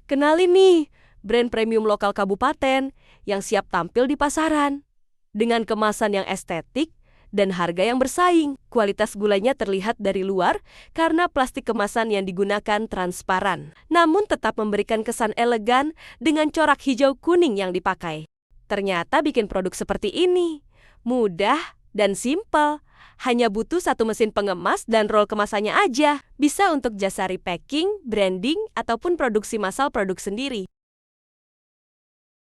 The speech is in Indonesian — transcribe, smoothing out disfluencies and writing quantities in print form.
Kenali nih, brand premium lokal kabupaten yang siap tampil di pasaran. Dengan kemasan yang estetik dan harga yang bersaing, kualitas gulanya terlihat dari luar karena plastik kemasan yang digunakan transparan, namun tetap memberikan kesan elegan dengan corak hijau kuning yang dipakai. Ternyata bikin produk seperti ini mudah dan simpel. Hanya butuh satu mesin pengemas dan roll kemasannya aja. Bisa untuk jasa repacking, branding, ataupun produksi massal produk sendiri.